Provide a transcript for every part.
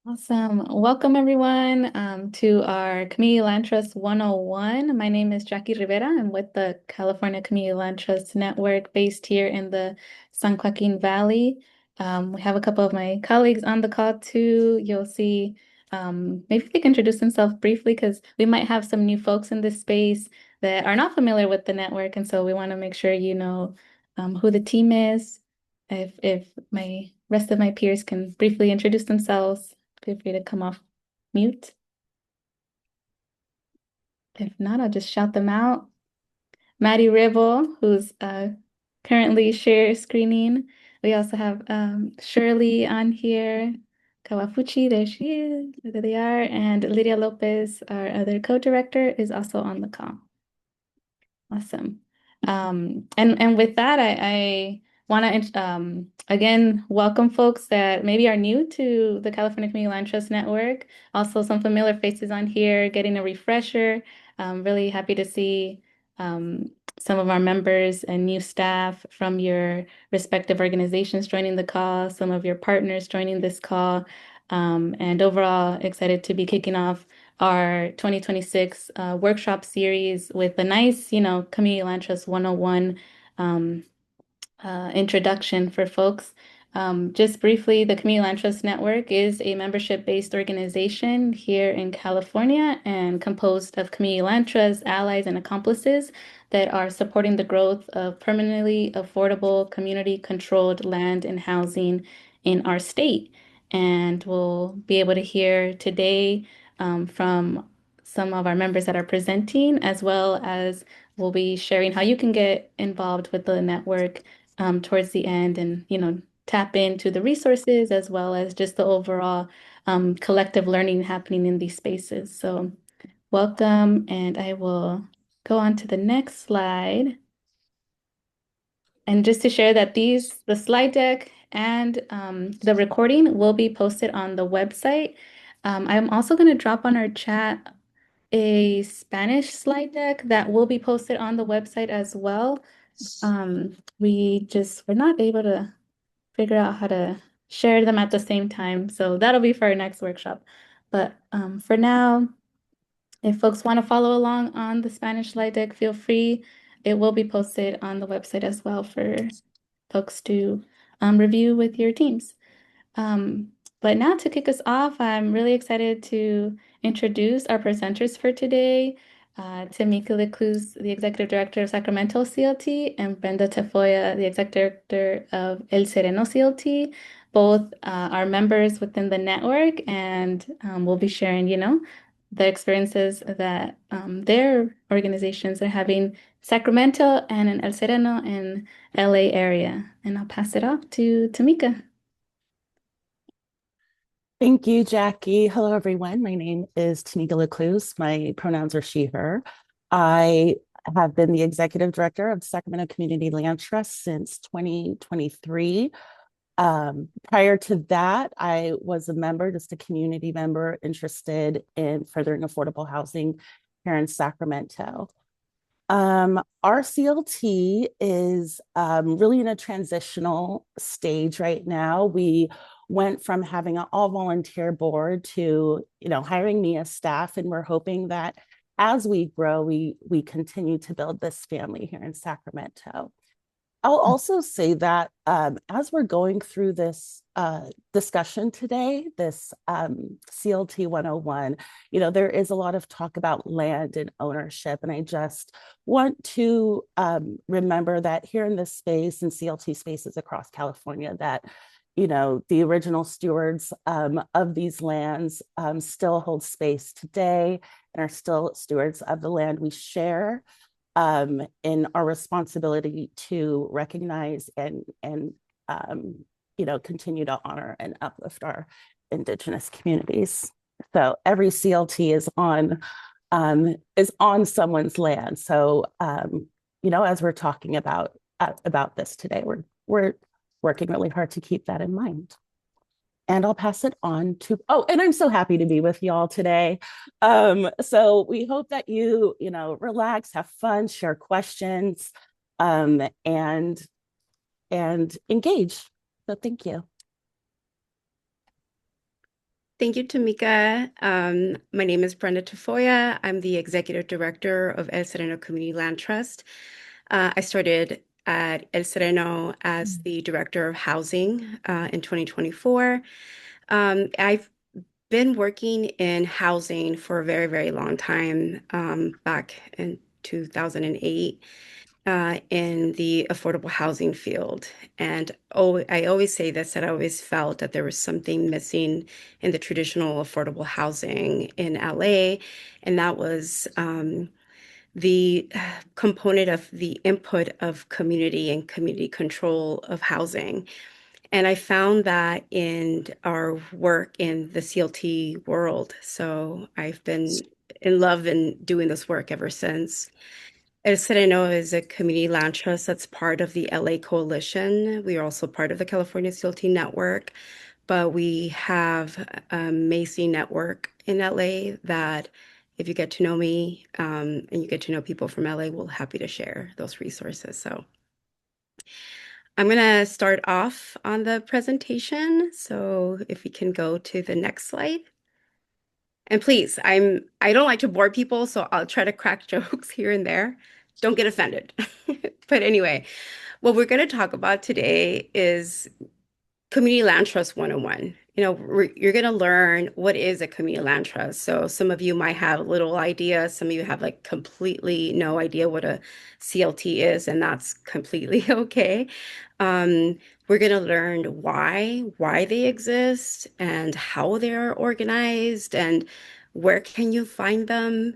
Awesome. Welcome, everyone, to our Community Land Trust 101. My name is Jackie Rivera. I'm with the California Community Land Trust Network based here in the San Joaquin Valley. We have a couple of my colleagues on the call too. You'll see, maybe they can introduce themselves briefly because we might have some new folks in this space that are not familiar with the network. And so we want to make sure you know who the team is. If my rest of my peers can briefly introduce themselves. Feel free to come off mute. If not, I'll just shout them out. Maddie Ribble, who's currently share screening. We also have Shirley on here. Kawafuchi, there she is. There they are. And Lydia Lopez, our other co-director, is also on the call. Awesome. And with that, I want to again welcome folks that maybe are new to the California Community Land Trust Network. Also, some familiar faces on here, getting a refresher. Really happy to see some of our members and new staff from your respective organizations joining the call, some of your partners joining this call, and overall excited to be kicking off our 2026 workshop series with a nice, Community Land Trust 101 um, introduction for folks. Just briefly, the Community Land Trust Network is a membership-based organization here in California and composed of community land trusts, allies, and accomplices that are supporting the growth of permanently affordable, community-controlled land and housing in our state. And we'll be able to hear today from some of our members that are presenting, as well as we'll be sharing how you can get involved with the network towards the end and, tap into the resources as well as just the overall collective learning happening in these spaces. So welcome, and I will go on to the next slide. And just to share that the slide deck and the recording will be posted on the website. I'm also going to drop on our chat a Spanish slide deck that will be posted on the website as well. We're not able to figure out how to share them at the same time. So that'll be for our next workshop. But for now, if folks want to follow along on the Spanish slide deck, feel free. It will be posted on the website as well for folks to review with your teams. Um, but now to kick us off, I'm really excited to introduce our presenters for today. Tamika Lecluse, the Executive Director of Sacramento CLT, and Brenda Tafoya, the Executive Director of El Sereno CLT. Both are members within the network, and we'll be sharing, the experiences that their organizations are having Sacramento and in El Sereno and LA area. And I'll pass it off to Tamika. Thank you, Jackie. Hello, everyone. My name is Tamika Lecluse. My pronouns are she, her. I have been the executive director of Sacramento Community Land Trust since 2023. Prior to that, I was a member, just a community member interested in furthering affordable housing here in Sacramento. Our CLT is really in a transitional stage right now. We went from having an all volunteer board to, hiring me as staff, and we're hoping that as we grow, we continue to build this family here in Sacramento. I'll also say that as we're going through this discussion today, this CLT 101, there is a lot of talk about land and ownership. And I just want to remember that here in this space and CLT spaces across California, that the original stewards of these lands still hold space today and are still stewards of the land we share, in our responsibility to recognize and continue to honor and uplift our Indigenous communities. So every CLT is on someone's land. So as we're talking about this today, we're working really hard to keep that in mind. And I'll pass it on to, and I'm so happy to be with y'all today. So we hope that you relax, have fun, share questions, and engage. So thank you. Thank you, Tamika. My name is Brenda Tafoya. I'm the Executive Director of El Sereno Community Land Trust. I started at El Sereno as the Director of Housing in 2024. I've been working in housing for a very, very long time, back in 2008 in the affordable housing field. And I always say this, that I always felt that there was something missing in the traditional affordable housing in LA, and that was the component of the input of community and community control of housing. And I found that in our work in the CLT world. So I've been in love and doing this work ever since. El Sereno is a community land trust that's part of the LA Coalition. We are also part of the California CLT network, but we have a Macy network in LA that if you get to know me, and you get to know people from LA, we're happy to share those resources. So I'm going to start off on the presentation. So if we can go to the next slide. And please, I don't like to bore people, so I'll try to crack jokes here and there. Don't get offended. But anyway, what we're going to talk about today is Community Land Trust 101. You're going to learn what is a community land trust. So some of you might have a little idea, some of you have like completely no idea what a CLT is, and that's completely okay. Um, we're going to learn why they exist and how they are organized and where can you find them,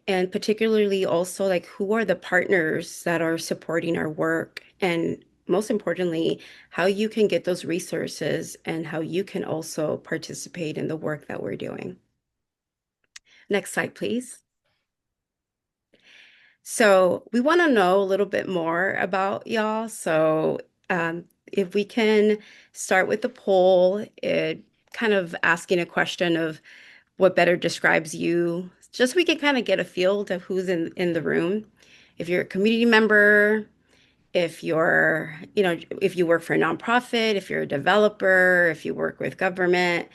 and particularly also like who are the partners that are supporting our work, and most importantly, how you can get those resources and how you can also participate in the work that we're doing. Next slide, please. So we want to know a little bit more about y'all. So if we can start with the poll, it kind of asking a question of what better describes you, just so we can kind of get a feel of who's in the room. If you're a community member, if if you work for a nonprofit, if you're a developer, if you work with government,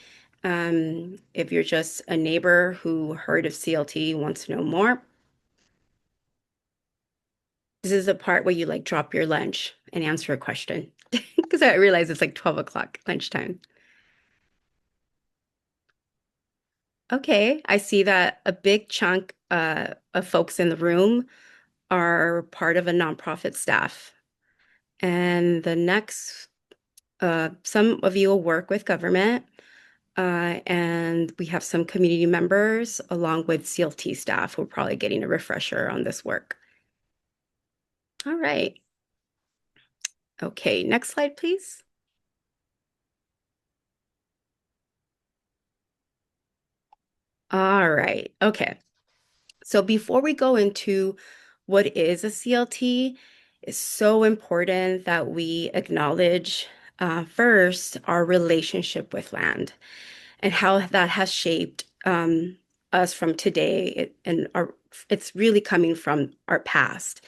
if you're just a neighbor who heard of CLT, wants to know more. This is the part where you like drop your lunch and answer a question because I realize it's like 12 o'clock lunchtime. Okay, I see that a big chunk of folks in the room are part of a nonprofit staff. And the next, some of you will work with government, and we have some community members along with CLT staff who are probably getting a refresher on this work. All right. Okay, next slide, please. All right. Okay. So before we go into what is a CLT, it's so important that we acknowledge first our relationship with land and how that has shaped us from today. It's really coming from our past.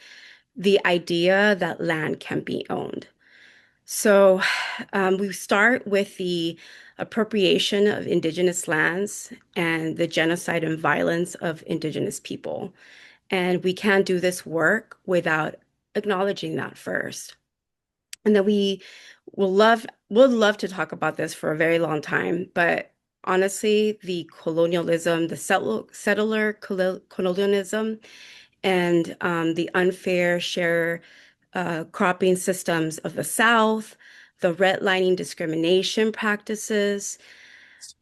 The idea that land can be owned. So we start with the appropriation of indigenous lands and the genocide and violence of indigenous people. And we can't do this work without acknowledging that first. And then would love to talk about this for a very long time, but honestly, the colonialism, the settler colonialism, and the unfair share cropping systems of the South, the redlining discrimination practices,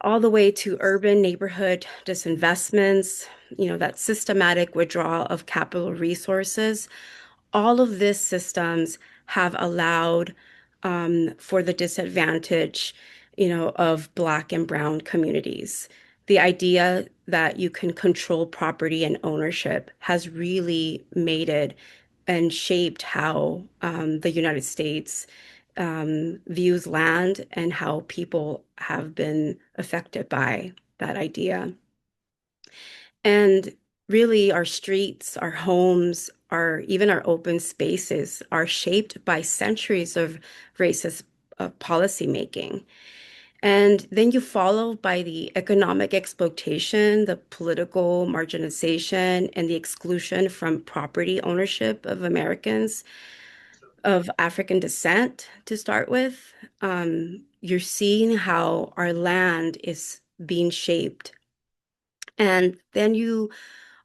all the way to urban neighborhood disinvestments, that systematic withdrawal of capital resources. All of these systems have allowed for the disadvantage, of Black and Brown communities. The idea that you can control property and ownership has really made it and shaped how the United States views land and how people have been affected by that idea. And really, our streets, our homes, even our open spaces are shaped by centuries of racist policy making. And then you follow by the economic exploitation, the political marginalization, and the exclusion from property ownership of Americans of African descent to start with. You're seeing how our land is being shaped. And then you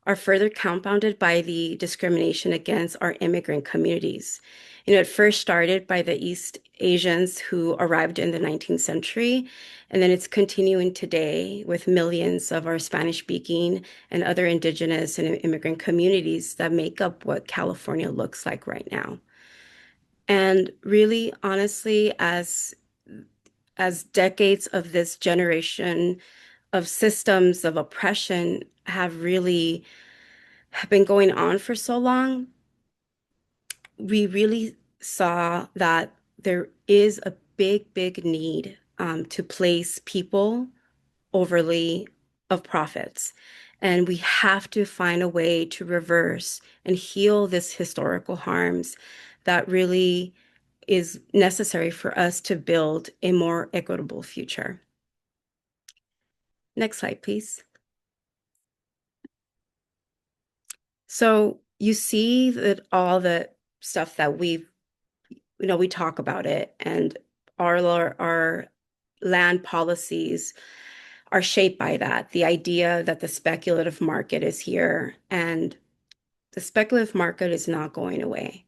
are further compounded by the discrimination against our immigrant communities. It first started by the East Asians who arrived in the 19th century, and then it's continuing today with millions of our Spanish-speaking and other indigenous and immigrant communities that make up what California looks like right now. And really, honestly, as decades of this generation of systems of oppression have been going on for so long, we really saw that there is a big need to place people overly of profits. And we have to find a way to reverse and heal this historical harms that really is necessary for us to build a more equitable future. Next slide, please. So you see that all the stuff that we talk about it, and our land policies are shaped by that. The idea that the speculative market is here, and the speculative market is not going away.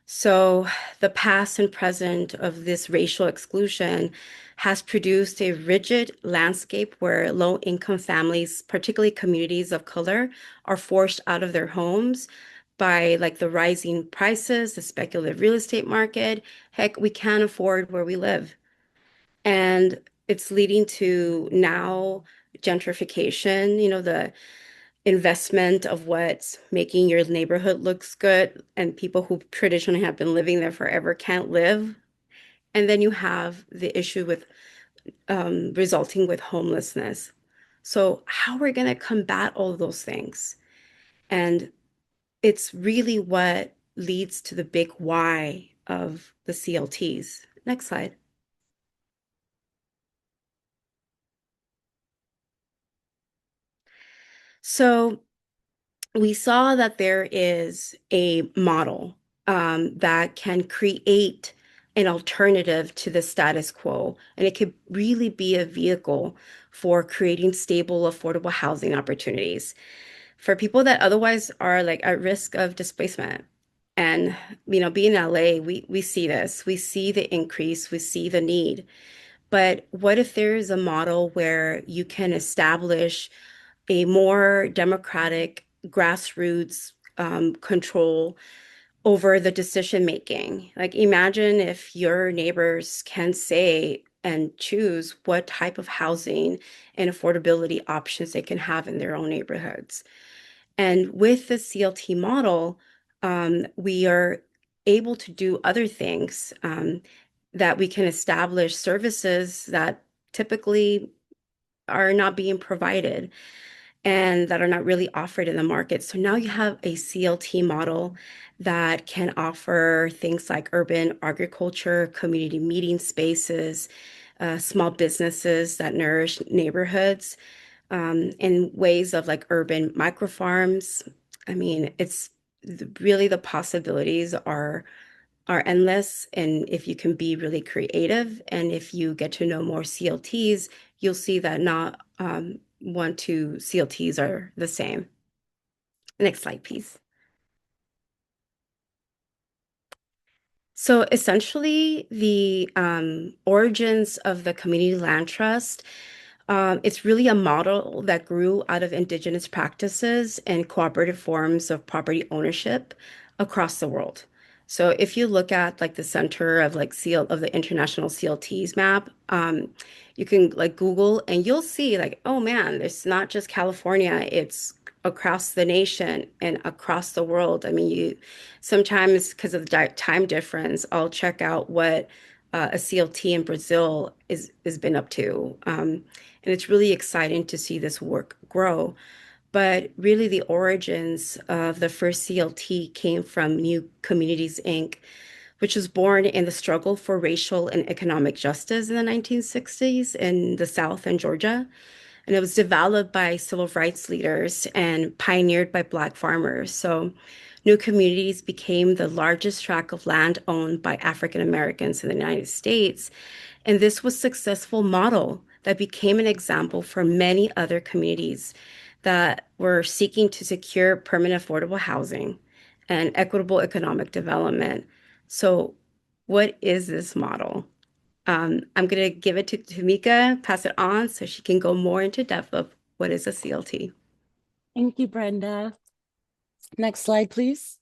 So the past and present of this racial exclusion has produced a rigid landscape where low-income families, particularly communities of color, are forced out of their homes by like the rising prices, the speculative real estate market. Heck, we can't afford where we live. And it's leading to now gentrification, the investment of what's making your neighborhood looks good, and people who traditionally have been living there forever can't live. And then you have the issue with resulting with homelessness. So how are we going to combat all of those things? And it's really what leads to the big why of the CLTs. Next slide. So we saw that there is a model that can create an alternative to the status quo, and it could really be a vehicle for creating stable, affordable housing opportunities for people that otherwise are like at risk of displacement. And being in LA, we see this, we see the increase, we see the need. But what if there is a model where you can establish a more democratic grassroots control over the decision making? Like, imagine if your neighbors can say and choose what type of housing and affordability options they can have in their own neighborhoods. And with the CLT model, we are able to do other things, that we can establish services that typically are not being provided and that are not really offered in the market. So now you have a CLT model that can offer things like urban agriculture, community meeting spaces, small businesses that nourish neighborhoods, in ways of like urban microfarms. I mean, it's really, the possibilities are endless. And if you can be really creative, and if you get to know more CLTs, you'll see that not one, two CLTs are the same. Next slide, please. So essentially, the origins of the Community Land Trust, it's really a model that grew out of indigenous practices and cooperative forms of property ownership across the world. So if you look at like the center of like of the international CLTs map, you can like Google and you'll see like, oh man, it's not just California, it's across the nation and across the world. I mean, you sometimes because of the time difference, I'll check out what a CLT in Brazil is been up to. And it's really exciting to see this work grow. But really, the origins of the first CLT came from New Communities, Inc., which was born in the struggle for racial and economic justice in the 1960s in the South and Georgia. And it was developed by civil rights leaders and pioneered by Black farmers. So new communities became the largest tract of land owned by African Americans in the United States. And this was a successful model that became an example for many other communities that were seeking to secure permanent affordable housing and equitable economic development. So, what is this model? I'm going to give it to Tamika, pass it on so she can go more into depth of what is a CLT. Thank you, Brenda. Next slide, please.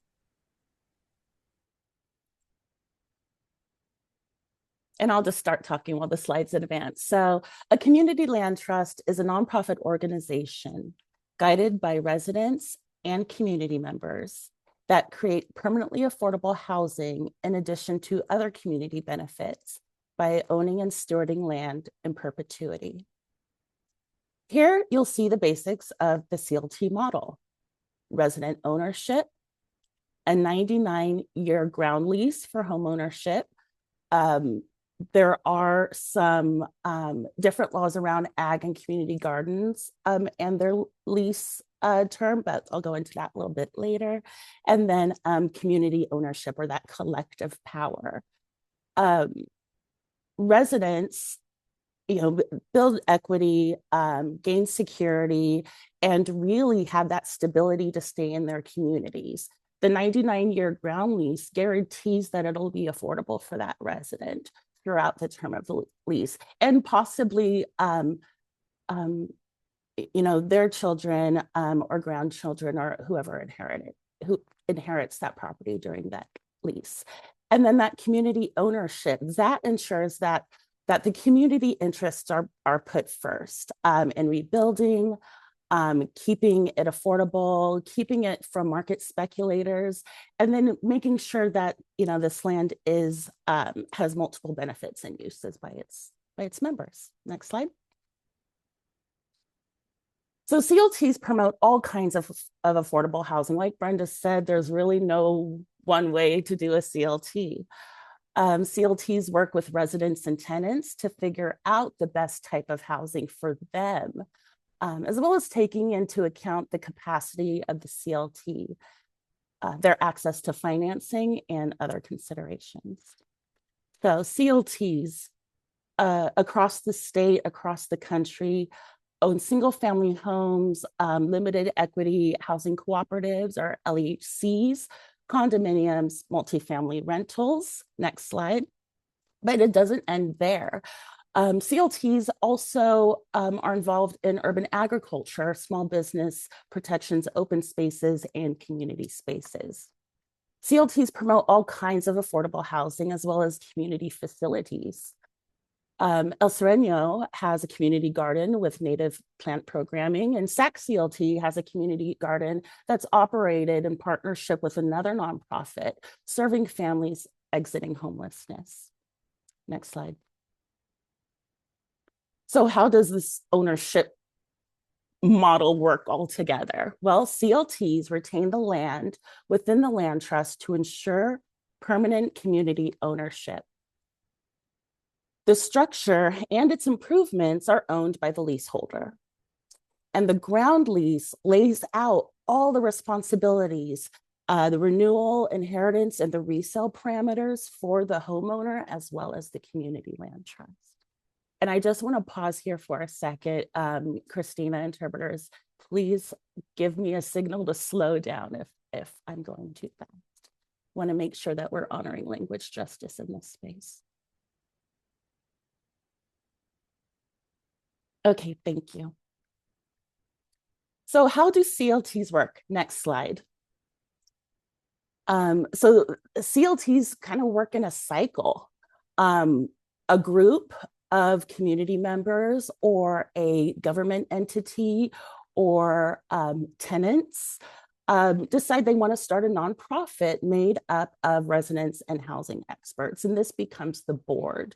And I'll just start talking while the slides advance. So a community land trust is a nonprofit organization guided by residents and community members that create permanently affordable housing in addition to other community benefits by owning and stewarding land in perpetuity. Here, you'll see the basics of the CLT model: resident ownership, a 99-year ground lease for home ownership. There are some different laws around ag and community gardens and their lease term, but I'll go into that a little bit later. And then community ownership, or that collective power. Residents, build equity, gain security, and really have that stability to stay in their communities. The 99-year ground lease guarantees that it'll be affordable for that resident throughout the term of the lease, and possibly their children or grandchildren, or whoever inherits that property during that lease. And then that community ownership, that ensures that the community interests are put first in rebuilding, keeping it affordable, keeping it from market speculators, and then making sure that this land has multiple benefits and uses by its members. Next slide. So CLTs promote all kinds of affordable housing. Like Brenda said, there's really no one way to do a CLT. CLTs work with residents and tenants to figure out the best type of housing for them, as well as taking into account the capacity of the CLT, their access to financing, and other considerations. So CLTs across the state, across the country, own single-family homes, limited equity housing cooperatives, or LEHCs, condominiums, multifamily rentals. Next slide. But it doesn't end there. CLTs also are involved in urban agriculture, small business protections, open spaces, and community spaces. CLTs promote all kinds of affordable housing as well as community facilities. El Sereno has a community garden with native plant programming, and CACLTN has a community garden that's operated in partnership with another nonprofit serving families exiting homelessness. Next slide. So how does this ownership model work all together? Well, CLTs retain the land within the land trust to ensure permanent community ownership. The structure and its improvements are owned by the leaseholder. And the ground lease lays out all the responsibilities, the renewal, inheritance, and the resale parameters for the homeowner, as well as the community land trust. And I just want to pause here for a second. Christina, interpreters, please give me a signal to slow down if I'm going too fast. Want to make sure that we're honoring language justice in this space. Okay, thank you. So how do CLTs work? Next slide. So CLTs kind of work in a cycle. A group of community members or a government entity or tenants decide they want to start a nonprofit made up of residents and housing experts, and this becomes the board.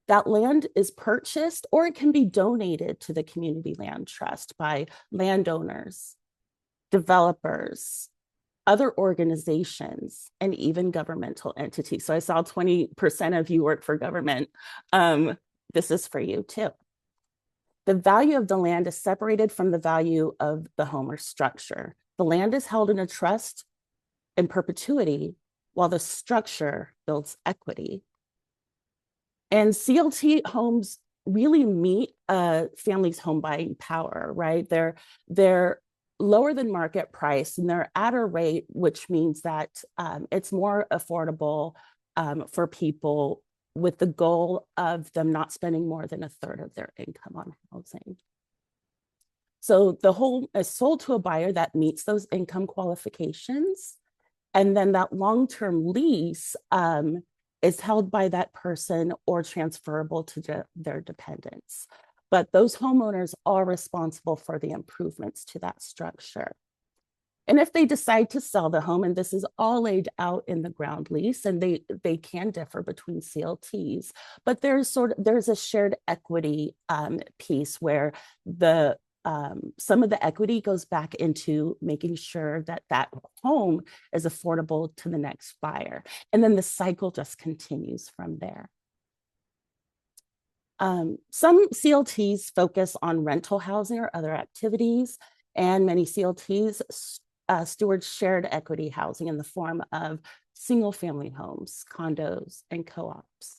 That land is purchased or it can be donated to the community land trust by landowners, developers, other organizations, and even governmental entities. So I saw 20% of you work for government. This is for you too. The value of the land is separated from the value of the home or structure. The land is held in a trust in perpetuity, while the structure builds equity. And CLT homes really meet a family's home buying power, right? They're lower than market price, and they're at a rate which means that it's more affordable for people, with the goal of them not spending more than a third of their income on housing. So the home is sold to a buyer that meets those income qualifications, and then that long-term lease is held by that person or transferable to their dependents. But those homeowners are responsible for the improvements to that structure. And if they decide to sell the home, and this is all laid out in the ground lease, and they can differ between CLTs, but there's a shared equity piece where the some of the equity goes back into making sure that that home is affordable to the next buyer. And then the cycle just continues from there. Some CLTs focus on rental housing or other activities, and many CLTs steward shared equity housing in the form of single family homes, condos, and co-ops.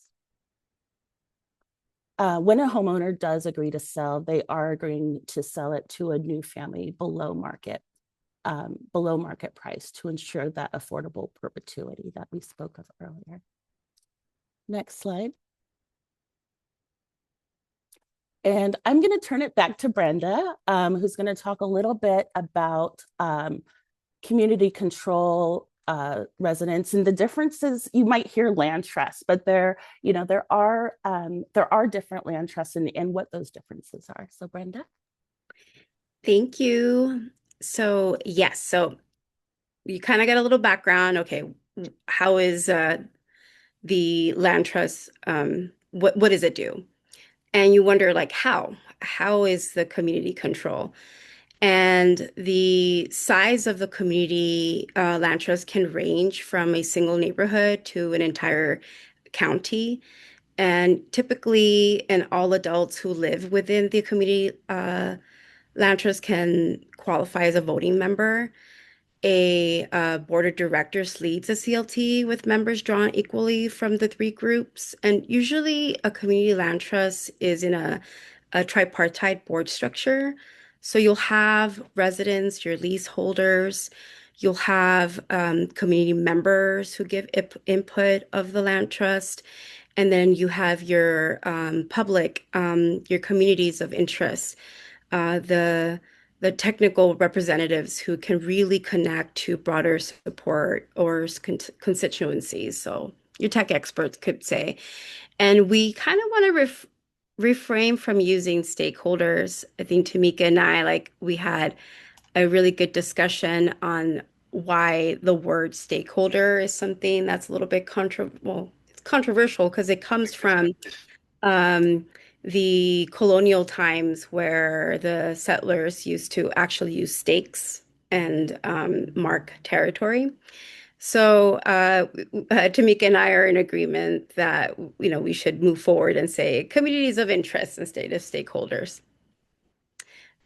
When a homeowner does agree to sell, they are agreeing to sell it to a new family below market price to ensure that affordable perpetuity that we spoke of earlier. Next slide. And I'm going to turn it back to Brenda, who's going to talk a little bit about community control residents and the differences. You might hear land trusts, but there are different land trusts and what those differences are. So Brenda. Thank you. So yes, so you kind of get a little background. Okay, how is the land trust? What does it do? And you wonder, like, how is the community control? And the size of the community land trust can range from a single neighborhood to an entire county. And typically, and all adults who live within the community land trust can qualify as a voting member. A board of directors leads a CLT with members drawn equally from the three groups. And usually, a community land trust is in a tripartite board structure. So you'll have residents, your leaseholders, you'll have community members who give input of the land trust, and then you have your public, your communities of interest, the technical representatives who can really connect to broader support or constituencies. So your tech experts could say. And we kind of want to refrain from using stakeholders. I think Tamika and I, we had a really good discussion on why the word stakeholder is something that's a little bit it's controversial because it comes from um, the colonial times where the settlers used to actually use stakes and mark territory. So Tamika and I are in agreement that we should move forward and say communities of interest instead of stakeholders.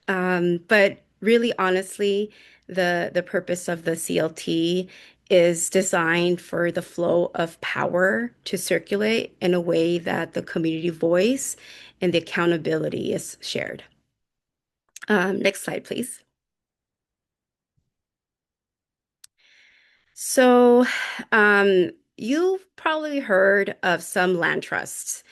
But really, honestly, the purpose of the CLT is designed for the flow of power to circulate in a way that the community voice and the accountability is shared. Next slide, please. So, you've probably heard of some land trusts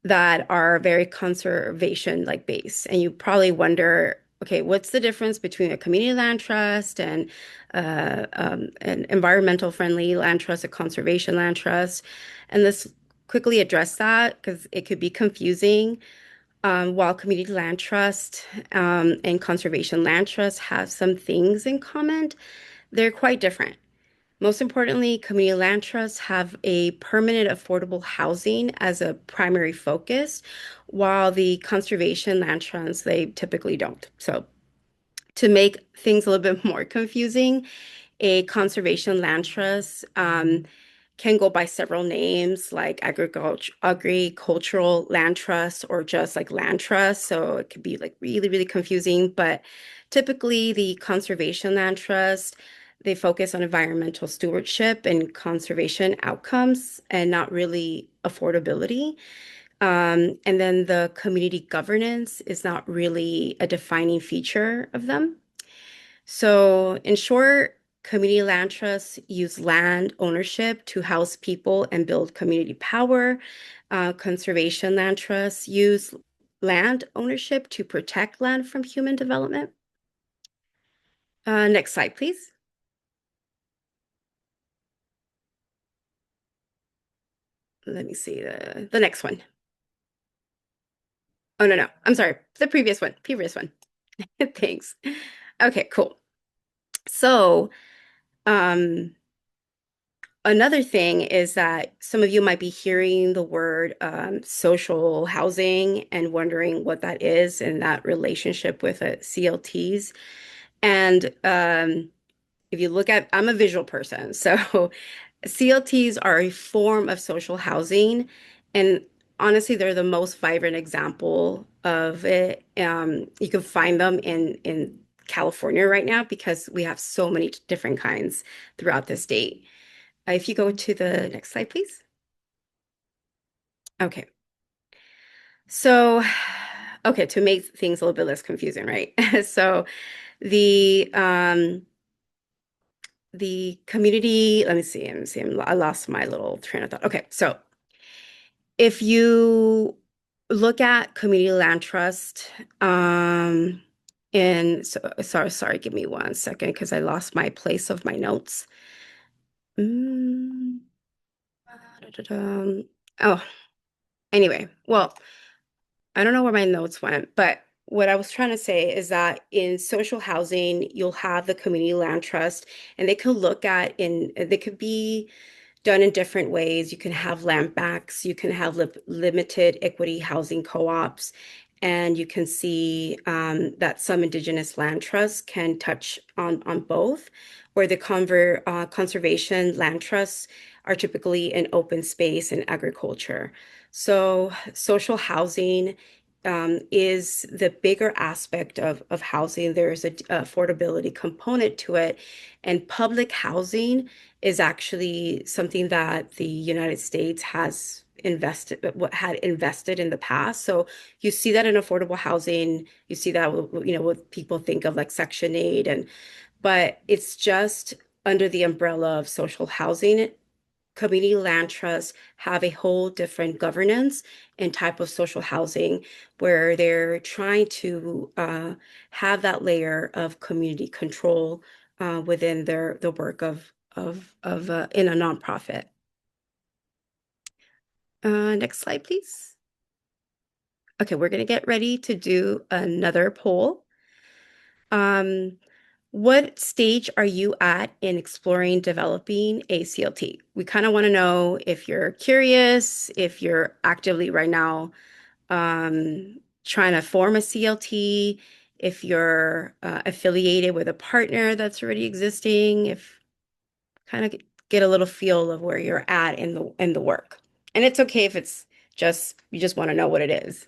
that are very conservation like based, and you probably wonder, okay, what's the difference between a community land trust and an environmental friendly land trust, a conservation land trust? And let's quickly address that because it could be confusing. While community land trust and conservation land trust have some things in common, they're quite different. Most importantly, community land trusts have a permanent affordable housing as a primary focus, while the conservation land trusts, they typically don't. So to make things a little bit more confusing, A conservation land trust can go by several names like agricultural land trust or just like land trust. So it could be like really, really confusing. But typically the conservation land trust, they focus on environmental stewardship and conservation outcomes and not really affordability. And then the community governance is not really a defining feature of them. So, in short, community land trusts use land ownership to house people and build community power. Conservation land trusts use land ownership to protect land from human development. Next slide, please. Let me see the next one. Oh, no, no. I'm sorry. The previous one. Previous one. Thanks. Okay, cool. So, um, another thing is that some of you might be hearing the word social housing and wondering what that is and that relationship with CLTs. And if you look at, I'm a visual person, so CLTs are a form of social housing. And honestly, they're the most vibrant example of it. You can find them in California right now because we have so many different kinds throughout the state. If you go to the next slide, please. Okay. So, okay, to make things a little bit less confusing, right? So the community, let me see, I lost my little train of thought. Okay, so if you look at community land trust, and so sorry, give me one second because I lost my place of my notes. Mm, da-da-da. Oh, anyway, well, I don't know where my notes went, but what I was trying to say is that in social housing, you'll have the community land trust, and they could be done in different ways. You can have land banks, you can have limited equity housing co-ops, and you can see that some indigenous land trusts can touch on both, where the conservation land trusts are typically in open space and agriculture. So social housing is the bigger aspect of housing. There's a affordability component to it, and public housing is actually something that the United States has had invested in the past. So you see that in affordable housing, you see that what people think of like Section 8, but it's just under the umbrella of social housing. Community land trusts have a whole different governance and type of social housing where they're trying to have that layer of community control within the work of in a nonprofit. Next slide, please. Okay, we're going to get ready to do another poll. What stage are you at in exploring developing a CLT? We kind of want to know if you're curious, if you're actively right now trying to form a CLT, if you're affiliated with a partner that's already existing, if kind of get a little feel of where you're at in the work. And it's okay if it's just you just want to know what it is.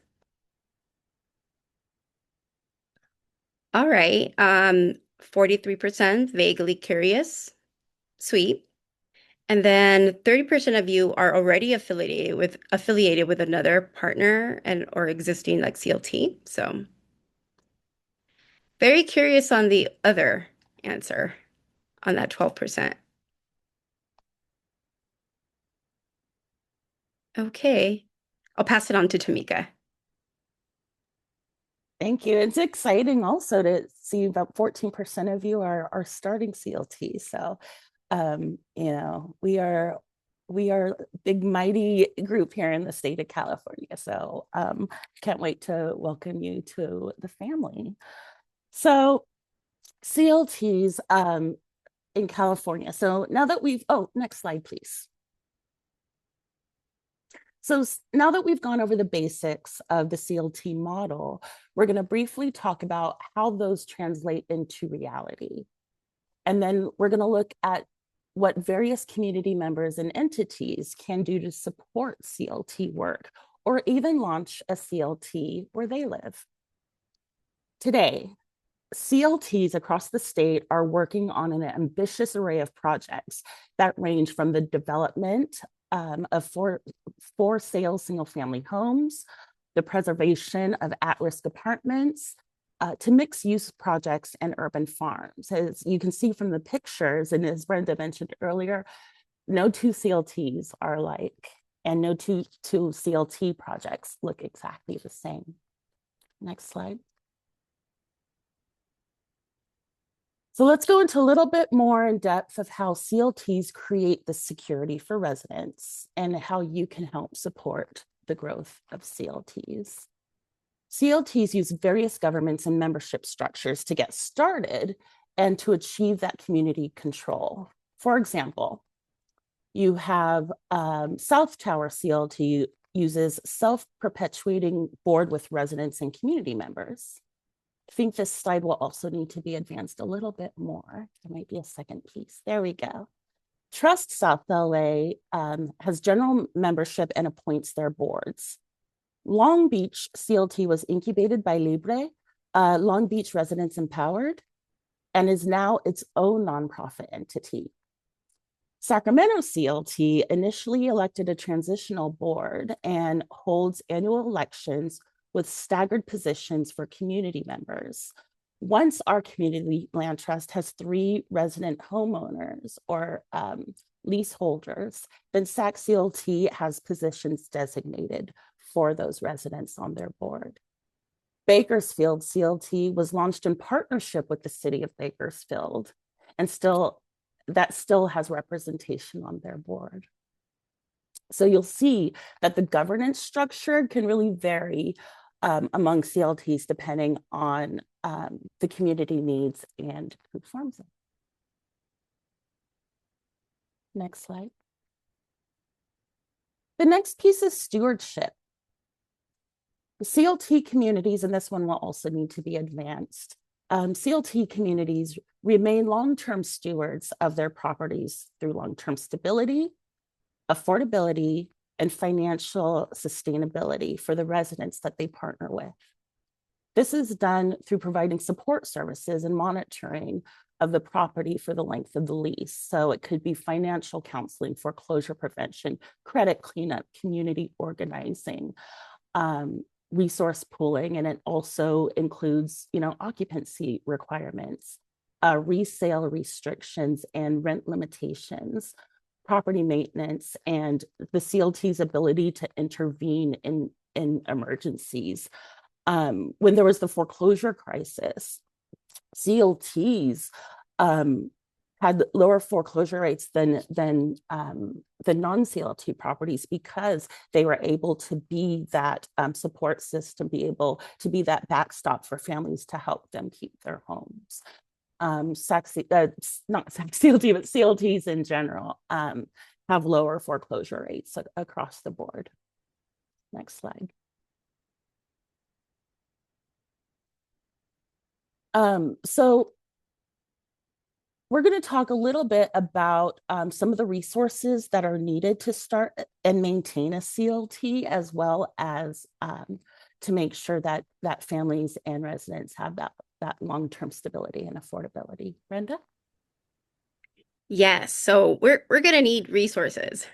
All right. 43% vaguely curious. Sweet. And then 30% of you are already affiliated with another partner and or existing like CLT. So very curious on the other answer on that 12%. Okay. I'll pass it on to Tamika. Thank you. It's exciting also to see about 14% of you are starting CLT. So, we are a big, mighty group here in the state of California. So can't wait to welcome you to the family. So CLTs in California. So now that next slide, please. So now that we've gone over the basics of the CLT model, we're going to briefly talk about how those translate into reality. And then we're going to look at what various community members and entities can do to support CLT work or even launch a CLT where they live. Today, CLTs across the state are working on an ambitious array of projects that range from the development of for sale single-family homes, the preservation of at-risk apartments, to mixed-use projects and urban farms. As you can see from the pictures, and as Brenda mentioned earlier, no two CLTs are alike, and no two CLT projects look exactly the same. Next slide. So let's go into a little bit more in depth of how CLTs create the security for residents and how you can help support the growth of CLTs. CLTs use various governments and membership structures to get started and to achieve that community control. For example, you have South Tower CLT uses self-perpetuating board with residents and community members. I think this slide will also need to be advanced a little bit more. There might be a second piece. There we go. Trust South LA has general membership and appoints their boards. Long Beach CLT was incubated by Libre, Long Beach Residents Empowered, and is now its own nonprofit entity. Sacramento CLT initially elected a transitional board and holds annual elections with staggered positions for community members. Once our community land trust has 3 resident homeowners or leaseholders, then SAC CLT has positions designated for those residents on their board. Bakersfield CLT was launched in partnership with the city of Bakersfield, and that still has representation on their board. So you'll see that the governance structure can really vary among CLTs depending on the community needs and who forms them. Next slide. The next piece is stewardship. The CLT communities, and this one will also need to be advanced. CLT communities remain long-term stewards of their properties through long-term stability, affordability, and financial sustainability for the residents that they partner with. This is done through providing support services and monitoring of the property for the length of the lease. So it could be financial counseling, foreclosure prevention, credit cleanup, community organizing, resource pooling, and it also includes, occupancy requirements, resale restrictions and rent limitations, property maintenance, and the CLT's ability to intervene in emergencies. When there was the foreclosure crisis, CLTs had lower foreclosure rates than the non-CLT properties because they were able to be that support system, be able to be that backstop for families to help them keep their homes. Not SAC CLT, but CLTs in general have lower foreclosure rates across the board. Next slide. So we're going to talk a little bit about some of the resources that are needed to start and maintain a CLT, as well as to make sure that families and residents have that long-term stability and affordability. Brenda? Yes, so we're gonna need resources,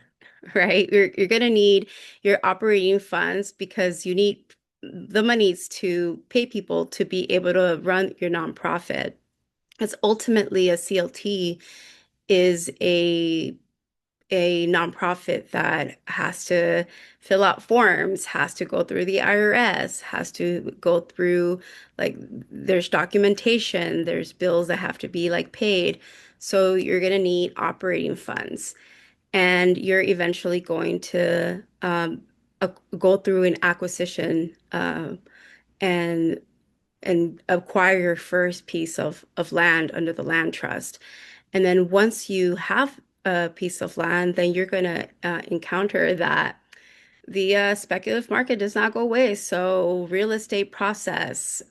right? You're gonna need your operating funds because you need the monies to pay people to be able to run your nonprofit. As ultimately a CLT is a nonprofit that has to fill out forms, has to go through the IRS, has to go through, like, there's documentation, there's bills that have to be paid. So you're going to need operating funds, and you're eventually going to go through an acquisition and acquire your first piece of land under the land trust. And then once you have a piece of land, then you're going to encounter that the speculative market does not go away. So real estate process,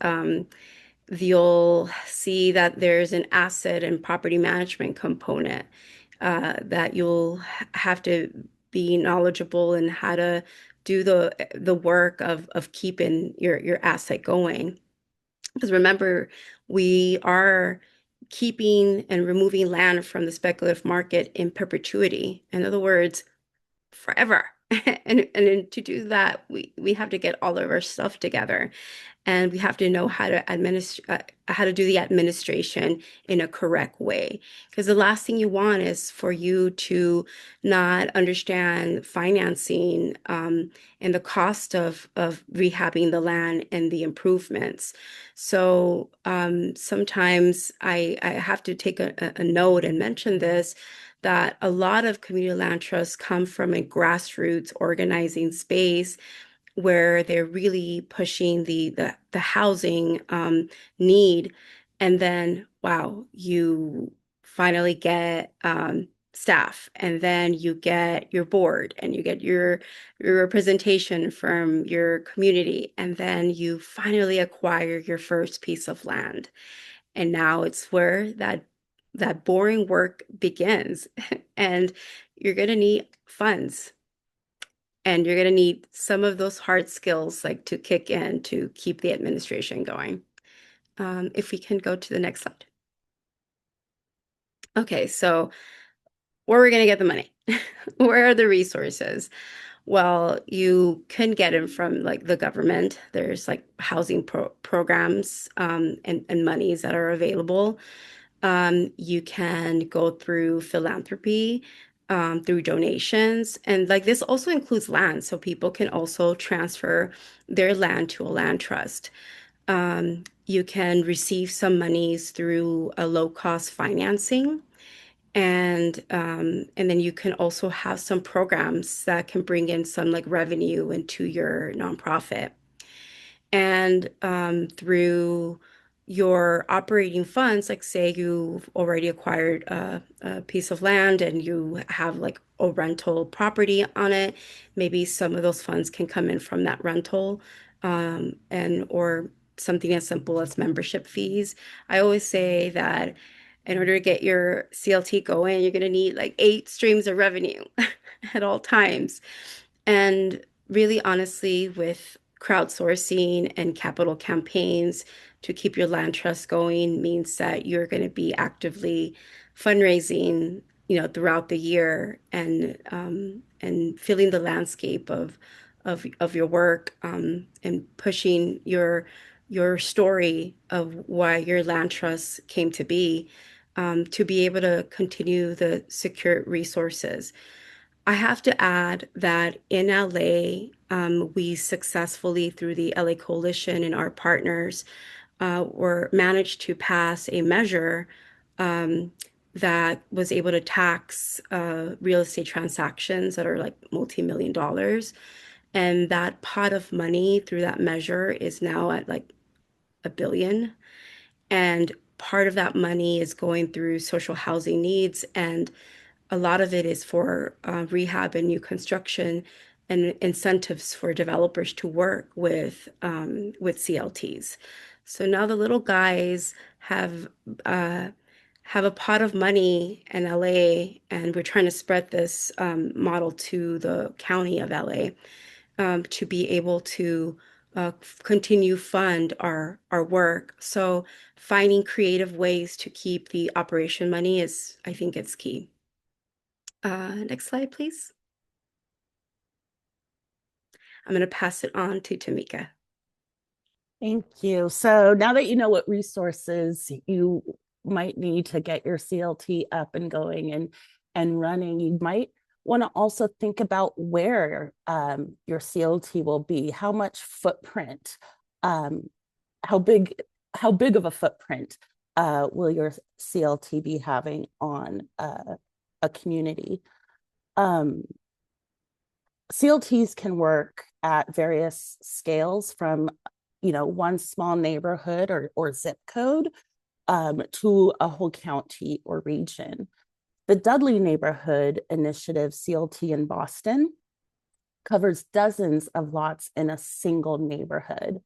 you'll see that there's an asset and property management component that you'll have to be knowledgeable in how to do the work of keeping your asset going. Because remember, we are keeping and removing land from the speculative market in perpetuity. In other words, forever. And to do that, we have to get all of our stuff together, and we have to know how to how to do the administration in a correct way. Because the last thing you want is for you to not understand financing and the cost of rehabbing the land and the improvements. So sometimes I have to take a note and mention this, that a lot of community land trusts come from a grassroots organizing space where they're really pushing the housing need, and then wow, you finally get staff, and then you get your board, and you get your representation from your community, and then you finally acquire your first piece of land, and now it's where that boring work begins. And you're going to need funds, and you're going to need some of those hard skills like to kick in to keep the administration going. If we can go to the next slide. Okay, so where are we going to get the money? Where are the resources? Well, you can get them from like the government. There's like housing programs and monies that are available. You can go through philanthropy, through donations, and like this also includes land, so people can also transfer their land to a land trust. You can receive some monies through a low-cost financing, and then you can also have some programs that can bring in some like revenue into your nonprofit. And through your operating funds, like say you've already acquired a piece of land and you have like a rental property on it, maybe some of those funds can come in from that rental, and or something as simple as membership fees. I always say that in order to get your CLT going, you're going to need like 8 streams of revenue at all times. And really, honestly, with crowdsourcing and capital campaigns to keep your land trust going means that you're going to be actively fundraising, throughout the year, and filling the landscape of your work, and pushing your story of why your land trust came to be able to continue the secure resources. I have to add that in LA, we successfully, through the LA Coalition and our partners, were managed to pass a measure um, that was able to tax real estate transactions that are like multi-million dollars. And that pot of money through that measure is now at like 1 billion. And part of that money is going through social housing needs, and a lot of it is for rehab and new construction, and incentives for developers to work with CLTs. So now the little guys uh, have a pot of money in LA, and we're trying to spread this model to the county of LA, to be able to continue fund our work. So finding creative ways to keep the operation money is, I think, it's key. Next slide, please. I'm going to pass it on to Tamika. Thank you. So now that you know what resources you might need to get your CLT up and going and running, you might want to also think about where your CLT will be, how much footprint, how big of a footprint will your CLT be having on a community. CLTs can work at various scales, from one small neighborhood or zip code to a whole county or region. The Dudley Neighborhood Initiative CLT in Boston covers dozens of lots in a single neighborhood.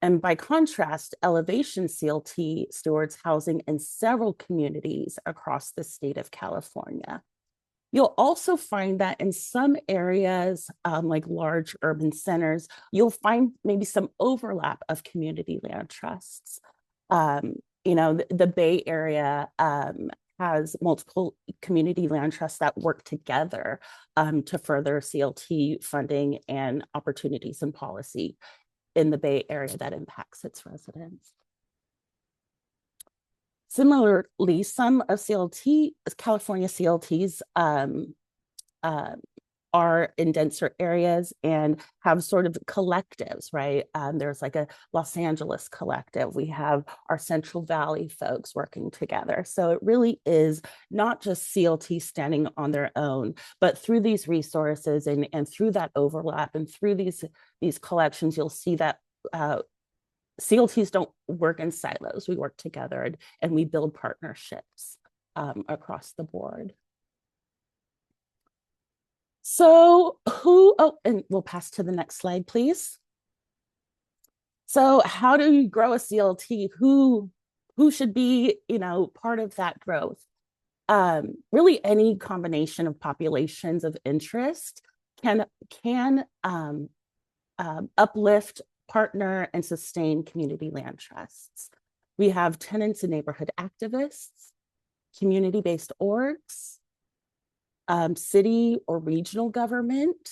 And by contrast, Elevation CLT stewards housing in several communities across the state of California. You'll also find that in some areas, like large urban centers, you'll find maybe some overlap of community land trusts. You know, the Bay Area has multiple community land trusts that work together to further CLT funding and opportunities and policy in the Bay Area that impacts its residents. Similarly, some of California CLTs are in denser areas and have sort of collectives, right? There's like a Los Angeles collective. We have our Central Valley folks working together. So it really is not just CLT standing on their own, but through these resources and through that overlap and through these collections, you'll see that CLTs don't work in silos. We work together and we build partnerships across the board. So and we'll pass to the next slide, please. So how do you grow a CLT? Who should be, you know, part of that growth? Really any combination of populations of interest can uplift, partner, and sustain community land trusts. We have tenants and neighborhood activists, community-based orgs, city or regional government,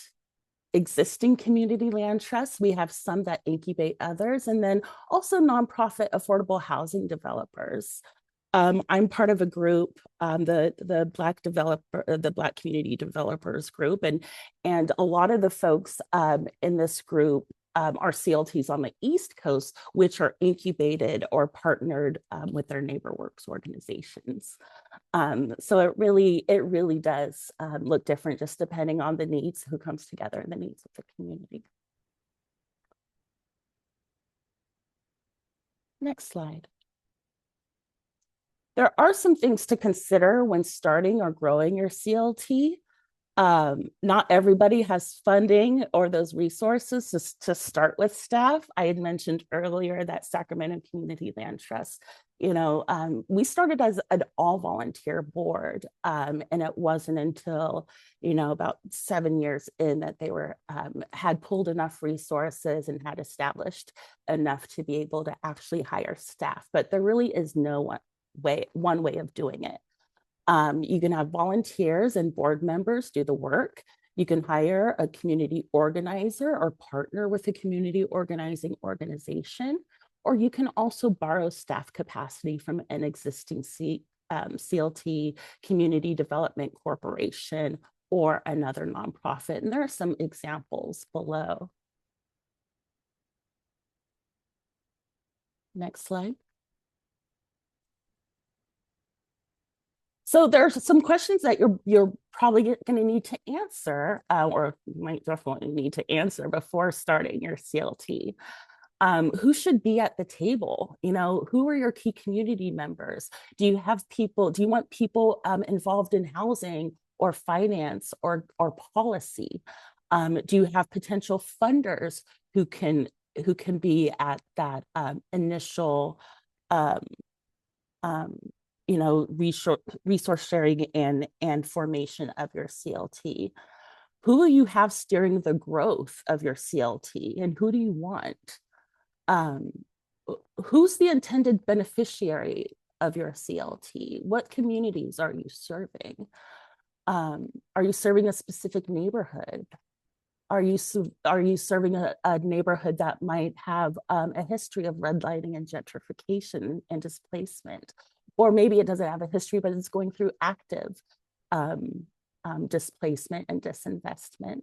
existing community land trusts. We have some that incubate others, and then also nonprofit affordable housing developers. I'm part of a group, the Black Community Developers Group, and a lot of the folks in this group are CLTs on the East Coast, which are incubated or partnered with their NeighborWorks organizations. So it really does look different just depending on the needs, who comes together, and the needs of the community. Next slide. There are some things to consider when starting or growing your CLT. Not everybody has funding or those resources to start with staff. I had mentioned earlier that Sacramento Community Land Trust, you know, we started as an all volunteer board, and it wasn't until, you know, about 7 years in that they had pulled enough resources and had established enough to be able to actually hire staff. But there really is no one way of doing it. You can have volunteers and board members do the work. You can hire a community organizer or partner with a community organizing organization, or you can also borrow staff capacity from an existing CLT community development corporation or another nonprofit. And there are some examples below. Next slide. So there's some questions that you're probably going to need to answer, or you might definitely need to answer before starting your CLT. Who should be at the table? You know, who are your key community members? Do you want people involved in housing or finance or policy? Do you have potential funders who can be at that initial you know, resource sharing and formation of your CLT? Who will you have steering the growth of your CLT, and who do you want? Who's the intended beneficiary of your CLT? What communities are you serving? Are you serving a specific neighborhood? Are you serving a neighborhood that might have a history of redlining and gentrification and displacement? Or maybe it doesn't have a history, but it's going through active displacement and disinvestment.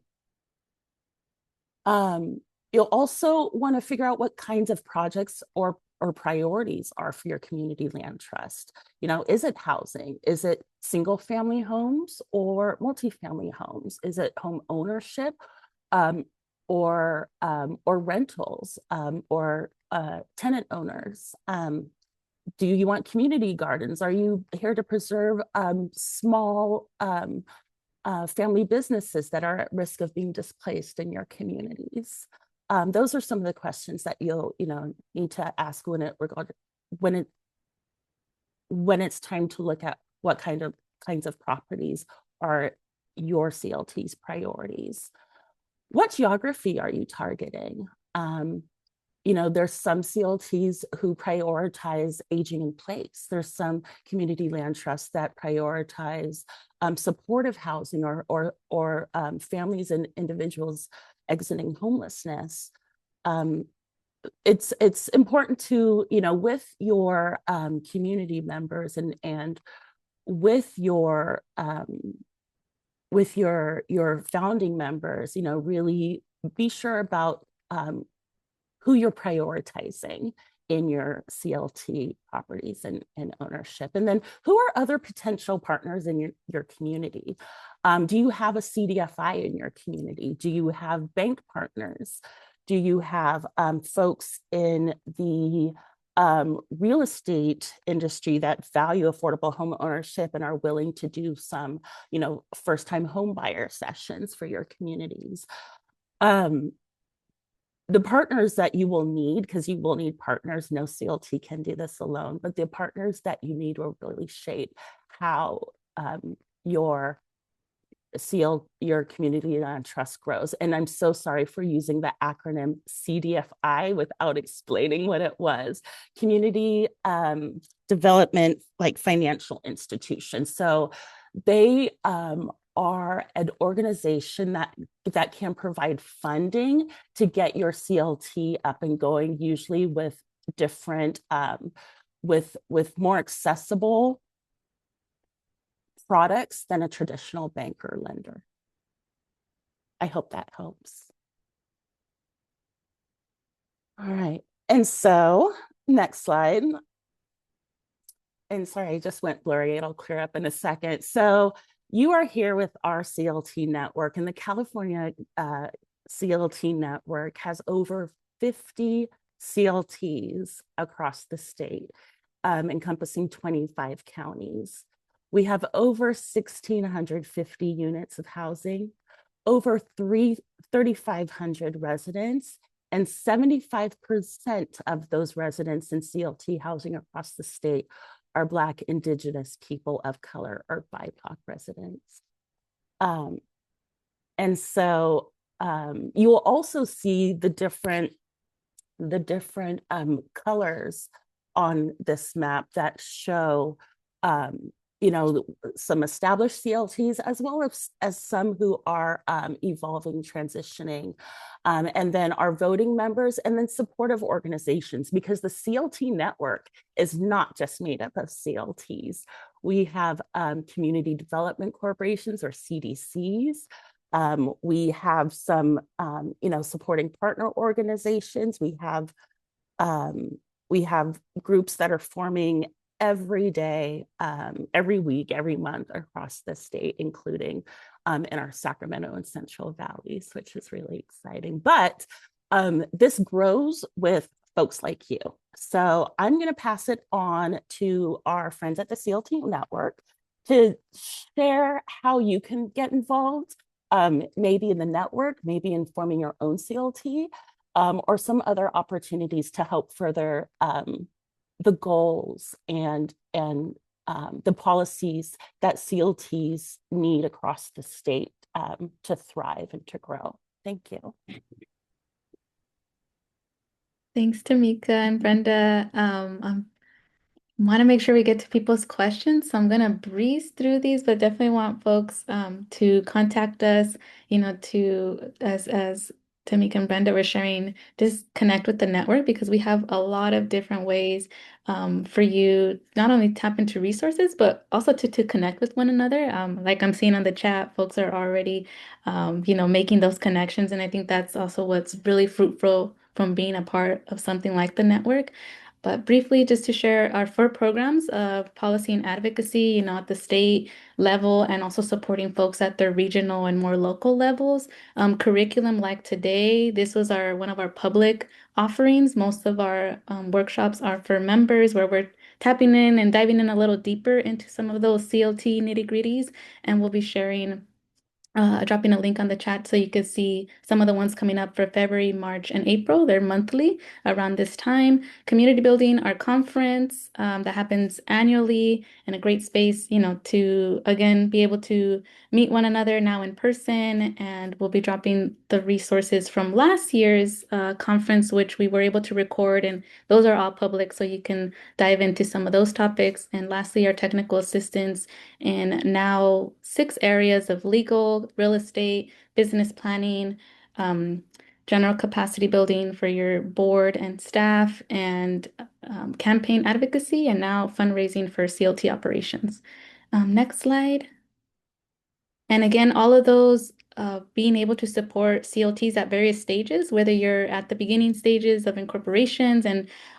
You'll also want to figure out what kinds of projects or priorities are for your community land trust. You know, is it housing? Is it single family homes or multifamily homes? Is it home ownership or rentals or tenant owners? Do you want community gardens? Are you here to preserve small family businesses that are at risk of being displaced in your communities? those are some of the questions that you'll need to ask when it when it's time to look at what kinds of properties are your CLT's priorities. What geography are you targeting? There's some CLTs who prioritize aging in place. There's some community land trusts that prioritize supportive housing or families and individuals exiting homelessness. It's important to, with your community members and with your founding members, really be sure about who you're prioritizing in your CLT properties and ownership. And then who are other potential partners in your community? Do you have a CDFI in your community? Do you have bank partners? Do you have folks in the real estate industry that value affordable home ownership and are willing to do some, first-time home buyer sessions for your communities? The partners that you will need, because you will need partners, no CLT can do this alone, but the partners that you need will really shape how your community land trust grows. And I'm so sorry for using the acronym CDFI without explaining what it was. Community Development, like financial institutions. So they are an organization that can provide funding to get your CLT up and going, usually with different, with more accessible products than a traditional bank or lender. I hope that helps. All right, and so next slide. And sorry, I just went blurry. It'll clear up in a second. So you are here with our CLT network, and the California CLT network has over 50 CLTs across the state, encompassing 25 counties. We have over 1,650 units of housing, over 3,500 residents, and 75% of those residents in CLT housing across the state are Black, Indigenous, people of color, or BIPOC residents. And so you will also see the different colors on this map that show some established CLTs as well as some who are evolving, transitioning, and then our voting members, and then supportive organizations, because the CLT network is not just made up of CLTs. We have community development corporations, or CDCs. We have some, supporting partner organizations. We have groups that are forming every day, every week, every month across the state, including in our Sacramento and Central Valleys, which is really exciting. But this grows with folks like you. So I'm going to pass it on to our friends at the CLT Network to share how you can get involved, maybe in the network, maybe in forming your own CLT, or some other opportunities to help further the goals and the policies that CLTs need across the state to thrive and to grow. Thank you. Thanks, Tamika and Brenda. Want to make sure we get to people's questions, so I'm gonna breeze through these, but definitely want folks to contact us, to as Tamika and Brenda were sharing, just connect with the network, because we have a lot of different ways for you not only tap into resources, but also to connect with one another. Like I'm seeing on the chat, folks are already making those connections, and I think that's also what's really fruitful from being a part of something like the network. But briefly, just to share our 4 programs of policy and advocacy, at the state level, and also supporting folks at their regional and more local levels. Curriculum like today, this was one of our public offerings. Most of our workshops are for members, where we're tapping in and diving in a little deeper into some of those CLT nitty-gritties, and we'll be sharing dropping a link on the chat so you can see some of the ones coming up for February, March, and April. They're monthly around this time. Community building, our conference that happens annually in a great space, to again be able to meet one another now in person. And we'll be dropping the resources from last year's conference, which we were able to record, and those are all public, so you can dive into some of those topics. And lastly, our technical assistance in now 6 areas of legal, real estate, business planning, um, general capacity building for your board and staff, and campaign advocacy, and now fundraising for CLT operations. Next slide. And again, all of those being able to support CLTs at various stages, whether you're at the beginning stages of incorporations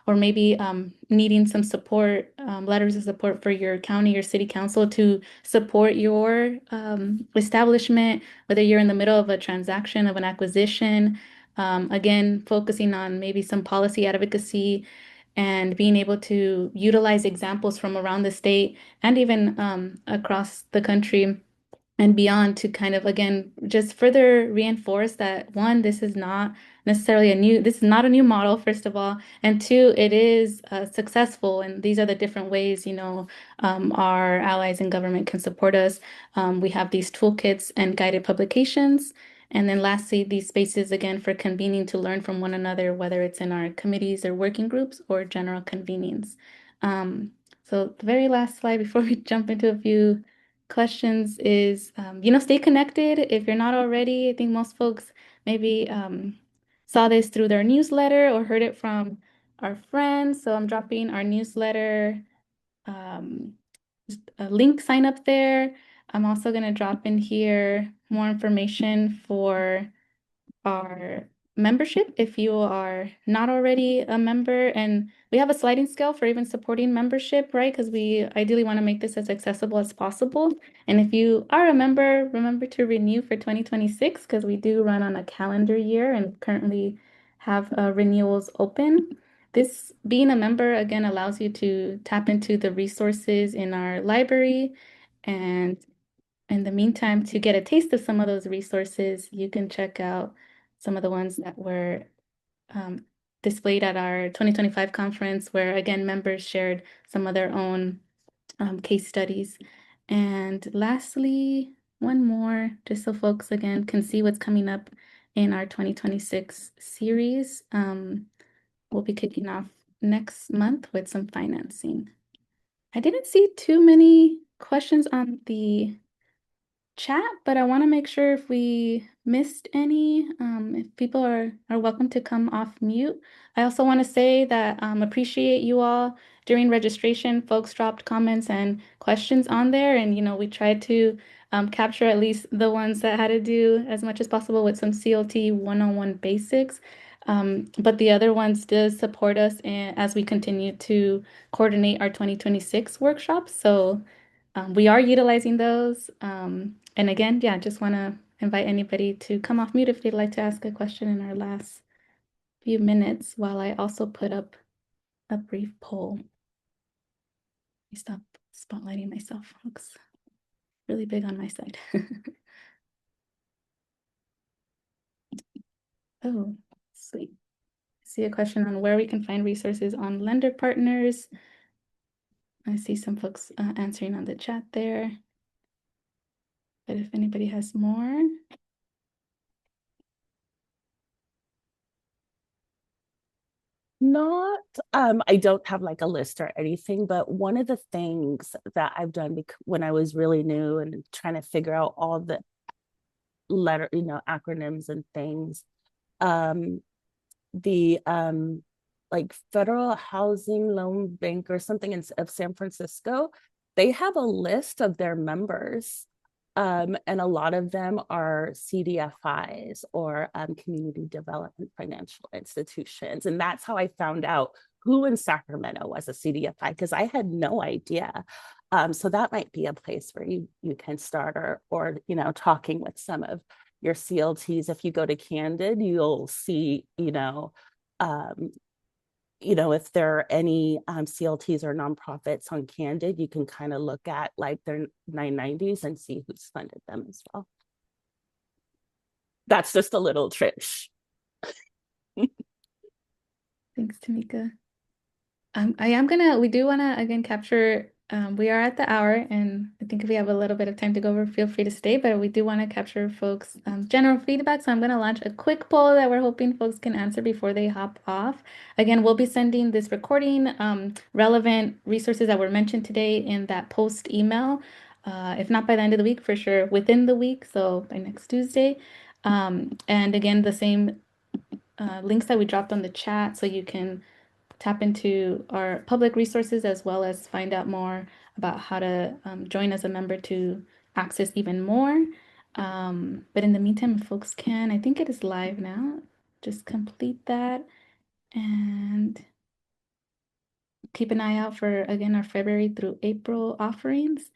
or maybe needing some support, letters of support for your county or city council to support your establishment, whether you're in the middle of a transaction of an acquisition, again, focusing on maybe some policy advocacy and being able to utilize examples from around the state and even across the country and beyond to kind of again just further reinforce that one, this is not necessarily this is not a new model, first of all, and two, it is successful, and these are the different ways our allies in government can support us. We have these toolkits and guided publications, and then lastly, these spaces again for convening to learn from one another, whether it's in our committees or working groups or general convenings. So the very last slide before we jump into a few questions is, stay connected if you're not already. I think most folks maybe saw this through their newsletter or heard it from our friends. So I'm dropping our newsletter a link sign up there. I'm also going to drop in here more information for our membership if you are not already a member. And we have a sliding scale for even supporting membership, right? Because we ideally want to make this as accessible as possible. And if you are a member, remember to renew for 2026 because we do run on a calendar year and currently have renewals open. This being a member again allows you to tap into the resources in our library, and in the meantime, to get a taste of some of those resources, you can check out some of the ones that were displayed at our 2025 conference, where again, members shared some of their own case studies. And lastly, one more, just so folks again can see what's coming up in our 2026 series. We'll be kicking off next month with some financing. I didn't see too many questions on the chat, but I want to make sure if we missed any, if people are welcome to come off mute. I also want to say that appreciate you all. During registration, folks dropped comments and questions on there, and we tried to capture at least the ones that had to do as much as possible with some CLT 101 basics. But the other ones did support us as we continue to coordinate our 2026 workshops. So we are utilizing those. And again, yeah, just want to invite anybody to come off mute if they'd like to ask a question in our last few minutes while I also put up a brief poll. I stop spotlighting myself. Looks really big on my side. Oh, sweet. I see a question on where we can find resources on lender partners. I see some folks answering on the chat there. But if anybody has more. Not, I don't have like a list or anything, but one of the things that I've done when I was really new and trying to figure out all the acronyms and things, the like Federal Housing Loan Bank or something of San Francisco, they have a list of their members. And a lot of them are CDFIs or community development financial institutions. And that's how I found out who in Sacramento was a CDFI, because I had no idea. So that might be a place where you can start, or talking with some of your CLTs. If you go to Candid, you'll see, if there are any CLTs or nonprofits on Candid, you can kind of look at like their 990s and see who's funded them as well. That's just a little trick. Thanks, Tamika. We do wanna again capture, we are at the hour, and I think if we have a little bit of time to go over, feel free to stay, but we do wanna capture folks' general feedback. So I'm gonna launch a quick poll that we're hoping folks can answer before they hop off. Again, we'll be sending this recording, relevant resources that were mentioned today in that post email. If not by the end of the week, for sure within the week, so by next Tuesday. And again, the same links that we dropped on the chat, so you can tap into our public resources as well as find out more about how to join as a member to access even more. But in the meantime, if folks can, I think it is live now. Just complete that and keep an eye out for, again, our February through April offerings.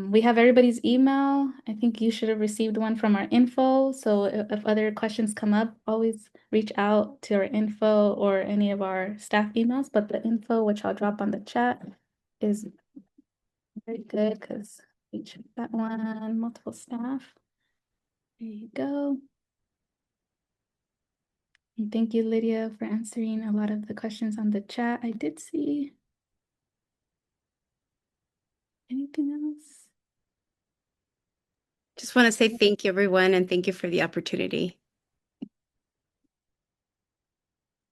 We have everybody's email. I think you should have received one from our info. So if other questions come up, always reach out to our info or any of our staff emails. But the info, which I'll drop on the chat, is very good because we checked that one, multiple staff. There you go. And thank you, Lydia, for answering a lot of the questions on the chat. I did see anything else. Just want to say thank you, everyone, and thank you for the opportunity.